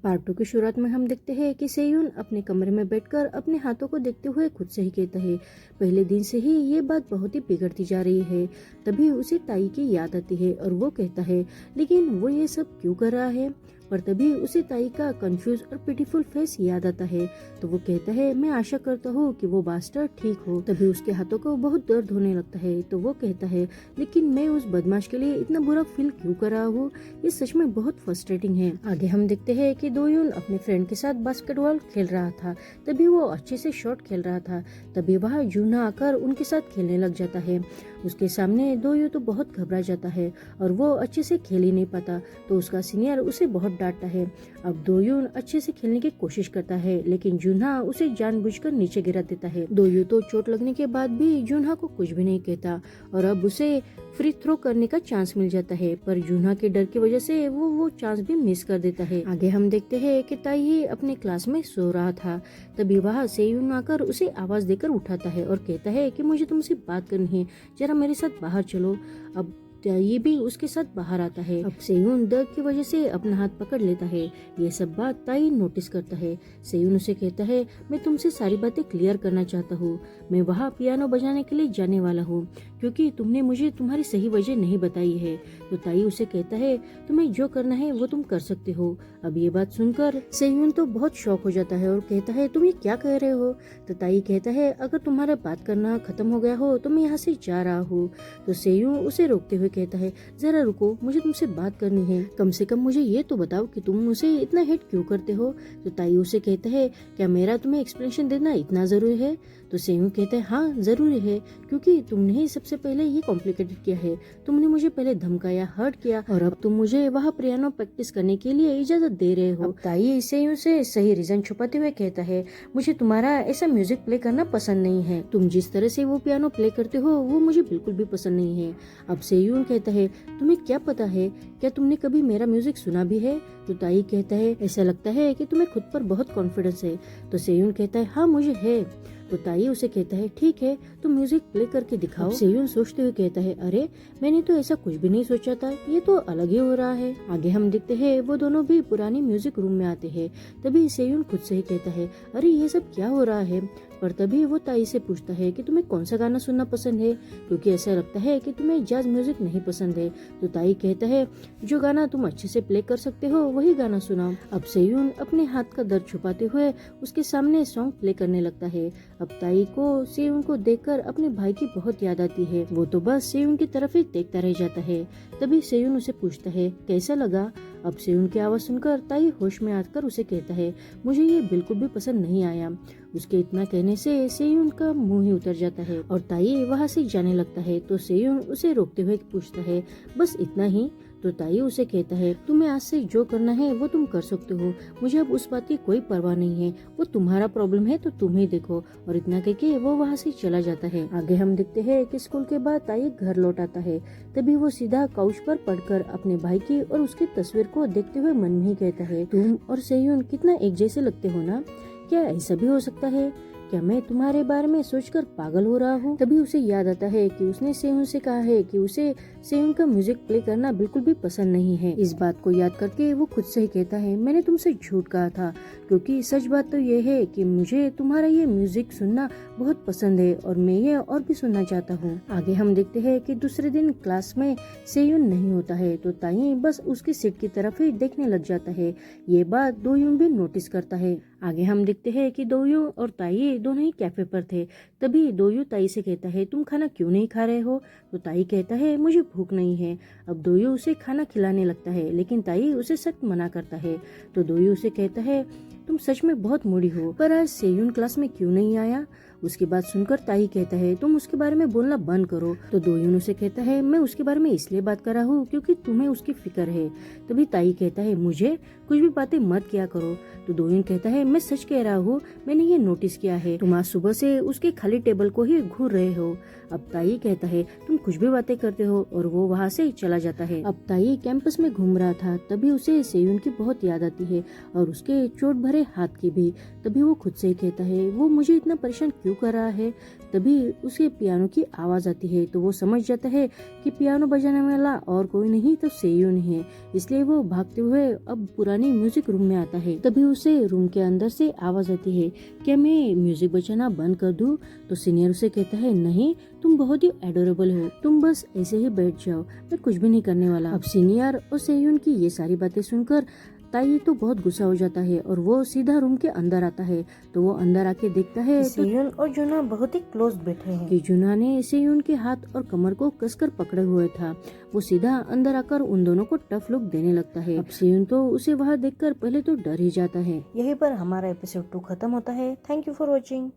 Part 2 की शुरुआत में हम देखते हैं कि सेयुन अपने कमरे में बैठकर अपने हाथों को देखते हुए खुद से ही कहता है, पहले दिन से ही ये बात बहुत ही बिगड़ती जा रही है। तभी उसे ताई की याद आती है और वो कहता है, लेकिन वो ये सब क्यों कर रहा है। पर तभी उसे ताई का कंफ्यूज और पिटीफुल फेस याद आता है। तो वो कहता है, मैं आशा करता हूँ कि वो बास्टर्ड ठीक हो। तभी उसके हाथों को बहुत दर्द होने लगता है। तो वो कहता है, लेकिन मैं उस बदमाश के लिए इतना बुरा फील क्यों कर रहा हूँ। ये सच में बहुत फ्रस्ट्रेटिंग है। आगे हम देखते हैं कि दोयुन अपने फ्रेंड के साथ बास्केटबॉल खेल रहा था। तभी वो अच्छे से शॉट खेल रहा था। तभी वह जूना आकर उनके साथ खेलने लग जाता है। उसके सामने दोयू तो बहुत घबरा जाता है और वो अच्छे से खेल ही नहीं पाता। तो उसका सीनियर उसे बहुत डांटता है। अब दोयुन अच्छे से खेलने की कोशिश करता है, लेकिन जुन्हा उसे जानबूझकर नीचे गिरा देता है। दोयू तो चोट लगने के बाद भी जुन्हा को कुछ भी नहीं कहता और अब उसे फ्री थ्रो करने का चांस मिल जाता है, पर जुन्हा के डर की वजह से वो चांस भी मिस कर देता है। आगे हम देखते हैं कि ताई ही अपने क्लास में सो रहा था। तभी वह सेयुन आकर उसे आवाज देकर उठाता है और कहता है कि मुझे तुमसे बात करनी है, जरा मेरे साथ बाहर चलो। अब ये भी उसके साथ बाहर आता है। अब सेयुन दर्द की वजह से अपना हाथ पकड़ लेता है। ये सब बात ताई नोटिस करता है। सेयुन उसे कहता है, मैं तुमसे सारी बातें क्लियर करना चाहता हूँ। मैं वहाँ पियानो बजाने के लिए जाने वाला हूँ क्योंकि तुमने मुझे तुम्हारी सही वजह नहीं बताई है। तो ताई उसे कहता है, तुम्हें जो करना है वो तुम कर सकते हो। अब ये बात सुनकर सेयुन तो बहुत शॉक हो जाता है और कहता है, तुम ये क्या कह रहे हो। तो ताई कहता है, अगर तुम्हारा बात करना खत्म हो गया हो तो मैं यहाँ से जा रहा हूँ। तो सेयुन उसे रोकते हुए कहता है, जरा रुको, मुझे तुमसे बात करनी है। कम से कम मुझे ये तो बताओ कि तुम मुझे इतना हेट क्यों करते हो। तो ताई उसे कहता है, क्या मेरा तुम्हें एक्सप्लेनेशन देना इतना जरूरी है। तो सेयुन कहता है, हाँ जरूरी है, क्योंकि तुमने ही सबसे पहले ये कॉम्प्लिकेटेड किया है। तुमने मुझे पहले धमकाया, हर्ट किया और अब तुम मुझे वहाँ पियानो प्रैक्टिस करने के लिए इजाजत दे रहे हो। अब ताई सेयुन से सही रीजन छुपाते हुए कहता है, मुझे तुम्हारा ऐसा म्यूजिक प्ले करना पसंद नहीं है। तुम जिस तरह से वो पियानो प्ले करते हो वो मुझे बिल्कुल भी पसंद नहीं है। अब सेयुन कहता है, तुम्हें क्या पता है, क्या तुमने कभी मेरा म्यूजिक सुना भी है। तो ताई कहता है, ऐसा लगता है कि तुम्हें खुद पर बहुत कॉन्फिडेंस है। तो सेयुन कहता है, हाँ मुझे है। तो ताई उसे कहता है, ठीक है, तुम म्यूजिक प्ले करके दिखाओ। सेयुन सोचते हुए कहता है, अरे मैंने तो ऐसा कुछ भी नहीं सोचा था, ये तो अलग ही हो रहा है। आगे हम देखते हैं वो दोनों भी पुरानी म्यूजिक रूम में आते हैं। तभी सेयुन खुद से ही कहता है, अरे ये सब क्या हो रहा है। पर तभी वो ताई से पूछता है कि तुम्हें कौन सा गाना सुनना पसंद है, क्योंकि ऐसा लगता है कि तुम्हें जैज म्यूजिक नहीं पसंद है। तो ताई कहता है, जो गाना तुम अच्छे से प्ले कर सकते हो वही गाना सुनाओ। अब सेयुन अपने हाथ का दर्द छुपाते हुए उसके सामने सॉन्ग प्ले करने लगता है। अब ताई को सेयुन को देखकर अपने भाई की बहुत याद आती है। वो तो बस सेयुन की तरफ ही देखता रह जाता है। तभी सेयुन उसे पूछता है, कैसा लगा। अब सेयुन की आवाज सुनकर ताई होश में आकर उसे कहता है, मुझे ये बिल्कुल भी पसंद नहीं आया। उसके इतना कहने से सेयुन का मुंह ही उतर जाता है और ताई वहाँ से जाने लगता है। तो सेयुन उसे रोकते हुए पूछता है, बस इतना ही। तो ताई उसे कहता है, तुम्हें आज से जो करना है वो तुम कर सकते हो, मुझे अब उस बात की कोई परवाह नहीं है, वो तुम्हारा प्रॉब्लम है तो तुम ही देखो। और इतना कह के वो वहाँ से चला जाता है। आगे हम देखते हैं कि स्कूल के बाद ताई घर लौट आता है। तभी वो सीधा काउच पर पड़कर अपने भाई की और उसकी तस्वीर को देखते हुए मन में ही कहता है, तुम और सेयुन कितना एक जैसे लगते हो ना, क्या ऐसा भी हो सकता है, क्या मैं तुम्हारे बारे में सोचकर पागल हो रहा हूँ। तभी उसे याद आता है कि उसने सेयुन से कहा है कि उसे सेयुन का म्यूजिक प्ले करना बिल्कुल भी पसंद नहीं है। इस बात को याद करके वो खुद से ही कहता है, मैंने तुमसे झूठ कहा था, क्योंकि सच बात तो ये है कि मुझे तुम्हारा ये म्यूजिक सुनना बहुत पसंद है और मैं ये और भी सुनना चाहता हूँ। आगे हम देखते हैं कि दूसरे दिन क्लास में सेयुन नहीं होता है। तो ताई बस उसकी सीट की तरफ ही देखने लग जाता है। ये बात दोयुन भी नोटिस करता है। आगे हम देखते हैं कि दोयू और ताई दोनों ही कैफे पर थे। तभी दोयू ताई से कहता है, तुम खाना क्यों नहीं खा रहे हो। तो ताई कहता है, मुझे भूख नहीं है। अब दोयू उसे खाना खिलाने लगता है, लेकिन ताई उसे सख्त मना करता है। तो दोयू उसे कहता है, तुम सच में बहुत मूडी हो, पर आज सेयुन क्लास में क्यों नहीं आया। उसकी बात सुनकर ताई कहता है, तुम उसके बारे में बोलना बंद करो। तो दोयुन उसे कहता है, मैं उसके बारे में इसलिए बात कर रहा हूँ क्योंकि तुम्हें उसकी फिक्र है। तभी ताई कहता है, मुझे कुछ भी बातें मत किया करो। तो दोयुन कहता है, मैं सच कह रहा हूँ, मैंने ये नोटिस किया है, तुम आज सुबह से उसके खाली टेबल को ही घूर रहे हो। अब ताई कहता है, तुम कुछ भी बातें करते हो, और वो वहाँ से चला जाता है। अब ताई कैंपस में घूम रहा था। तभी उसे सेयुन की बहुत याद आती है और उसके चोट भरे हाथ की भी। तभी वो खुद से ही कहता है, वो मुझे इतना परेशान क्यों कर रहा है। तभी उसे पियानो की आवाज आती है तो वो समझ जाता है कि पियानो बजाने वाला और कोई नहीं तो सेयून है। इसलिए वो भागते हुए अब पुरानी म्यूजिक रूम में आता है। तभी उसे रूम के अंदर से आवाज आती है, क्या मैं म्यूजिक बजाना बंद कर दूं? तो सीनियर उसे कहता है, नहीं, तुम बहुत ही एडोरेबल हो, तुम बस ऐसे ही बैठ जाओ, मैं कुछ भी नहीं करने वाला। अब सीनियर और सेयून की ये सारी बातें सुनकर ताई तो बहुत गुस्सा हो जाता है और वो सीधा रूम के अंदर आता है। तो वो अंदर आके देखता है तो सेयुन और जुना बहुत ही क्लोज बैठे हैं। कि जुना ने सेयून के हाथ और कमर को कसकर पकड़े हुए था। वो सीधा अंदर आकर उन दोनों को टफ लुक देने लगता है। अब सेयून तो उसे वहाँ देखकर पहले तो डर ही जाता है। यहीं पर हमारा एपिसोड 2 खत्म होता है। Thank you for watching.